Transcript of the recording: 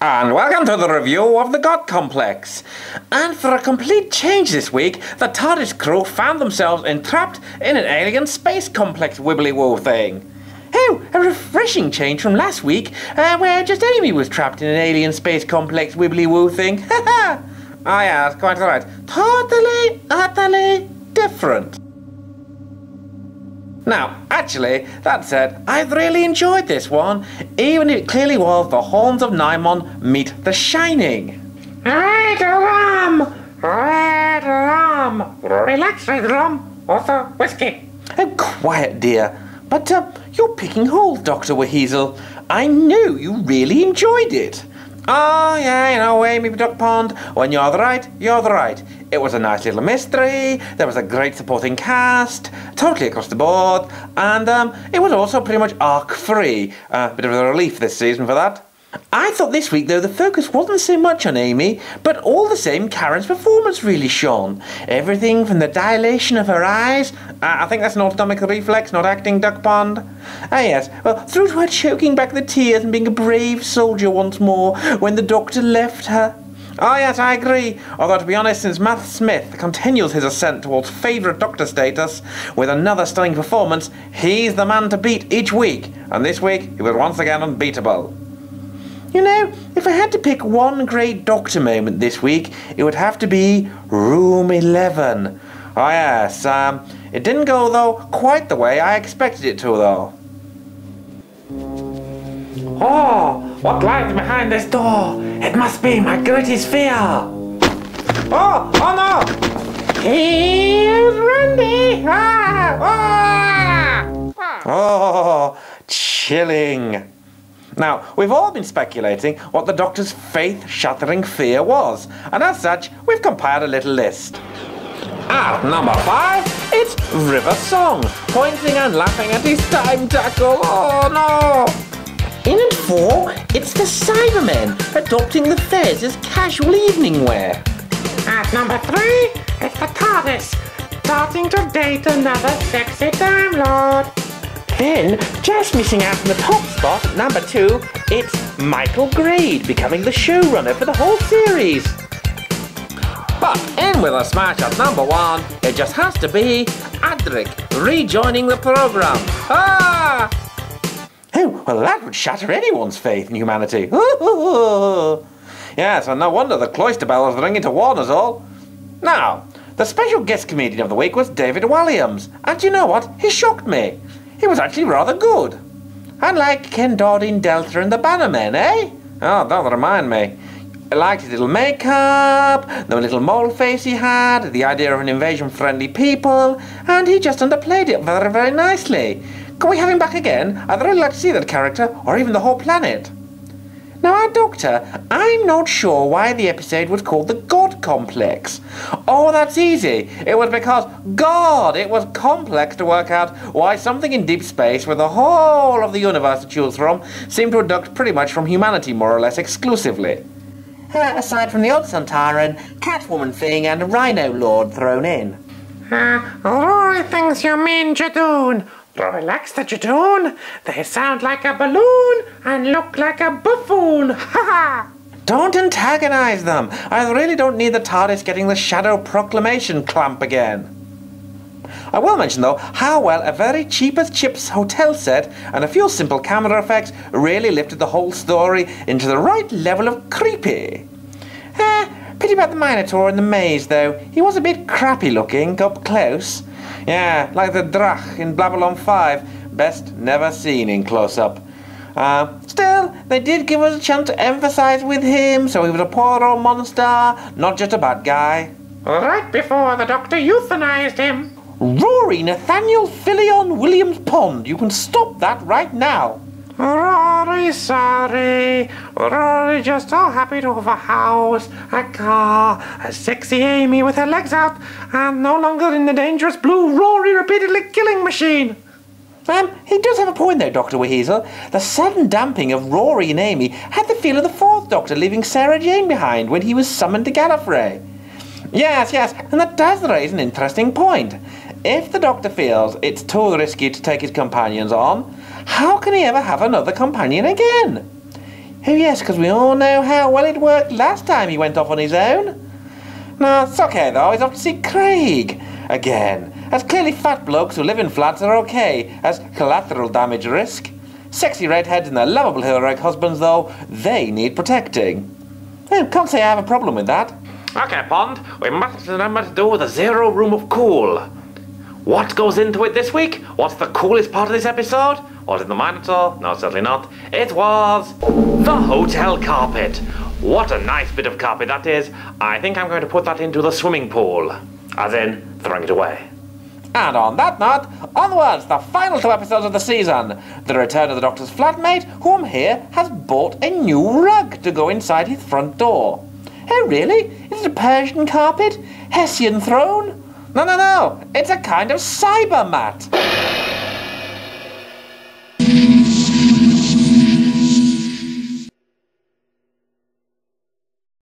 And welcome to the review of the God Complex. And for a complete change this week, the TARDIS crew found themselves entrapped in an alien space complex wibbly-woo thing. Oh, a refreshing change from last week, where just Amy was trapped in an alien space complex wibbly-woo thing. Ha ha! Oh yeah, that's quite right. Totally, utterly different. Now, actually, that said, I've really enjoyed this one, even if it clearly was the Horns of Nimon meet The Shining. Red rum! Red rum! Relax, red rum. Also, whiskey. Oh, quiet, dear. But, you're picking holes, Dr. WHeasel. I know you really enjoyed it. Oh, yeah, you know, Amy Duck-Pond, when you're the right, you're the right. It was a nice little mystery, there was a great supporting cast, totally across the board, and it was also pretty much arc-free. Bit of a relief this season for that. I thought this week, though, the focus wasn't so much on Amy, but all the same, Karen's performance really shone. Everything from the dilation of her eyes, I think that's an autonomic reflex, not acting, Duck-Pond. Ah yes, well, through to her choking back the tears and being a brave soldier once more when the doctor left her. Oh yes, I agree, although to be honest, since Matt Smith continues his ascent towards favourite doctor status with another stunning performance, he's the man to beat each week, and this week he was once again unbeatable. You know, if I had to pick one great Doctor moment this week, it would have to be Room 11. Oh yes, it didn't go, though, quite the way I expected it to, though. Oh, what lies behind this door? It must be my greatest fear. Oh no! Here's Randy! Oh, chilling. Now, we've all been speculating what the Doctor's faith-shattering fear was, and as such, we've compiled a little list. At number 5, it's River Song, pointing and laughing at his time tackle. Oh no! In at 4, it's the Cybermen, adopting the fez as casual evening wear. At number 3, it's the TARDIS, starting to date another sexy Time Lord. Then, just missing out on the top spot at number 2, it's Michael Grade becoming the showrunner for the whole series. But in with a smash at number 1, it just has to be Adric rejoining the program. Ah! Oh, well that would shatter anyone's faith in humanity. Yeah, so no wonder the cloister bell was ringing to warn us all. Now, the special guest comedian of the week was David Walliams, and you know what? He shocked me. He was actually rather good. Unlike Ken Dodd in Delta and the Bannermen, eh? Oh, don't remind me. I liked his little makeup, the little mole face he had, the idea of an invasion-friendly people, and he just underplayed it very, very nicely. Can we have him back again? I'd really like to see that character, or even the whole planet. Now, our Doctor, I'm not sure why the episode was called the God Complex. Oh, that's easy. It was because, God, it was complex to work out why something in deep space with the whole of the universe to choose from seemed to abduct pretty much from humanity more or less exclusively. Aside from the odd Santaran, Catwoman thing and a Rhino Lord thrown in. Rory thinks you mean Jadoon. Relax the Jadoon. They sound like a balloon and look like a buffoon. Ha ha! Don't antagonize them. I really don't need the TARDIS getting the Shadow Proclamation clamp again. I will mention, though, how well a very cheap-as-chips hotel set and a few simple camera effects really lifted the whole story into the right level of creepy. Pity about the Minotaur in the maze, though. He was a bit crappy-looking up close. Yeah, like the Drach in Babylon 5. Best never seen in close-up. Still, they did give us a chance to emphasize with him, so he was a poor old monster, not just a bad guy. Right before the Doctor euthanized him. Rory Nathaniel Philion Williams Pond, you can stop that right now. Rory, sorry. Rory just so happy to have a house, a car, a sexy Amy with her legs out, and no longer in the dangerous blue Rory repeatedly killing machine. He does have a point there, Dr. WHeasel. The sudden dumping of Rory and Amy had the feel of the fourth Doctor leaving Sarah Jane behind when he was summoned to Gallifrey. Yes, and that does raise an interesting point. If the Doctor feels it's too risky to take his companions on, how can he ever have another companion again? Oh yes, because we all know how well it worked last time he went off on his own. No, it's okay though, he's off to see Craig again, as clearly fat blokes who live in flats are okay as collateral damage risk. Sexy redheads and their lovable heroic husbands though, they need protecting. Oh, can't say I have a problem with that. Okay, Pond, we must remember to do the zero room of cool. What goes into it this week? What's the coolest part of this episode? Was it the Minotaur? No, certainly not. It was the hotel carpet. What a nice bit of carpet that is. I think I'm going to put that into the swimming pool. As in, throwing it away. And on that note, onwards, the final 2 episodes of the season. The return of the Doctor's flatmate, whom here has bought a new rug to go inside his front door. Oh really? Is it a Persian carpet? Hessian throne? No, it's a kind of cyber mat.